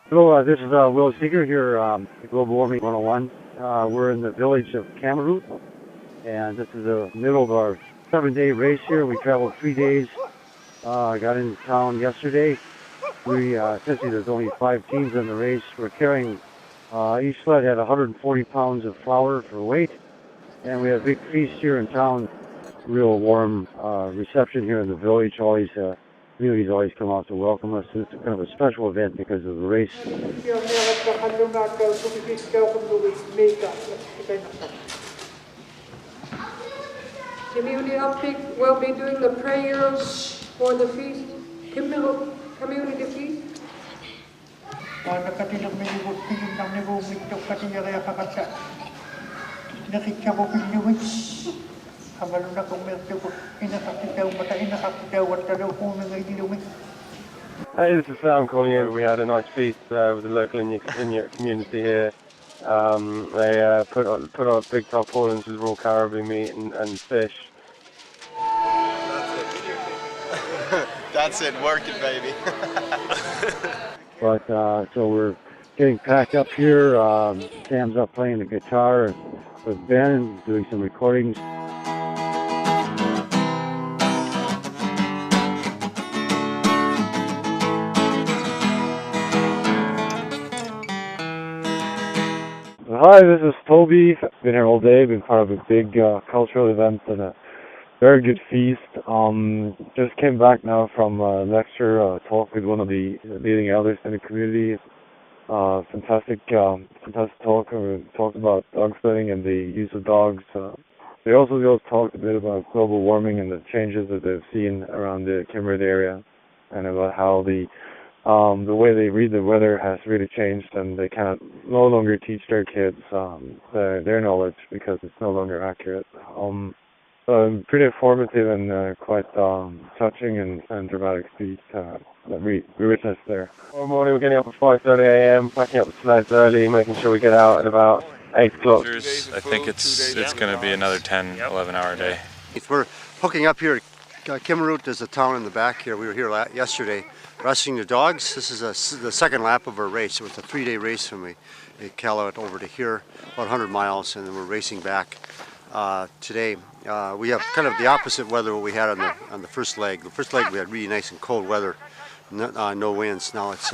Hello, this is Will Steger here, Global Warming 101. We're in the village of Kimmirut, and this is the middle of our 7-day race here. We traveled 3 days. Got into town yesterday. Essentially there's only 5 teams in the race. We're carrying, each sled had 140 pounds of flour for weight, and we had a big feast here in town. Real warm reception here in the village. Communities always come out to welcome us. It's kind of a special event because of the race. Community Arctic will be doing the prayers for the feast, Kimmirut community feast. Hey, this is Sam calling in. We had a nice feast with the local Inuit community here. They put on big tarpaulins with raw caribou meat and fish. That's it, work it, baby. But so we're getting packed up here. Sam's up playing the guitar with Ben, doing some recordings. Hi, this is Toby. Been here all day. Been part of a big cultural event and a very good feast. Just came back now from a lecture, talk with one of the leading elders in the community. Fantastic talk. We talked about dog sledding and the use of dogs. They also talked a bit about global warming and the changes that they've seen around the Kimmirut area, and about how the way they read the weather has really changed, and they cannot no longer teach their kids their knowledge because it's no longer accurate. Pretty informative and quite touching and dramatic speech that we witnessed there. Tomorrow morning we're getting up at 5:30 a.m, packing up the sleds early, making sure we get out at about 8 o'clock. I think it's going to be another 10, 11-hour day. We're hooking up here. Kimmirut is a town in the back here. We were here yesterday rescuing the dogs. This is the second lap of our race. It was a 3-day race from Iqaluit over to here, about 100 miles, and then we're racing back today. We have kind of the opposite weather what we had on the first leg. The first leg we had really nice and cold weather, no winds. Now it's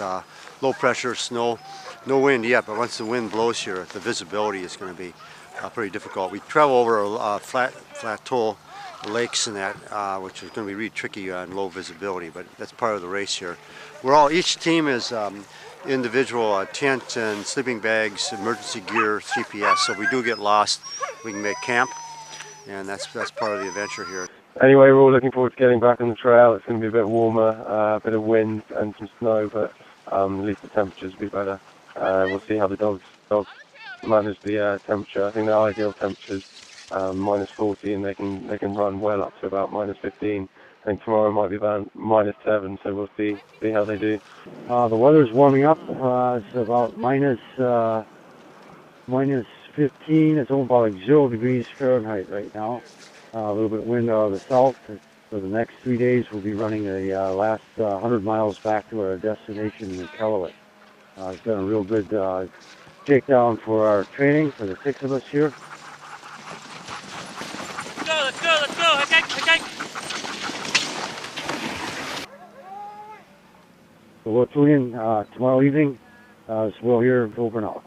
low pressure, snow, no wind yet, but once the wind blows here, the visibility is going to be pretty difficult. We travel over a flat plateau, lakes and that, which is going to be really tricky on low visibility, but that's part of the race here. Each team is individual tent and sleeping bags, emergency gear, GPS, so if we do get lost, we can make camp, and that's part of the adventure here. Anyway, we're all looking forward to getting back on the trail. It's going to be a bit warmer, a bit of wind and some snow, but at least the temperatures will be better. We'll see how the dogs manage the temperature. I think the ideal temperature is minus 40, and they can run well up to about minus 15. I think tomorrow might be about minus 7, so we'll see how they do. The weather's warming up. It's about minus 15. It's almost about like 0 degrees Fahrenheit right now. A little bit of wind out of the south. For the next 3 days, we'll be running the last 100 miles back to our destination in Iqaluit. It's been a real good shakedown for our training for the 6 of us here. Let's go, okay. So we'll tune in tomorrow evening. So we'll hear over now.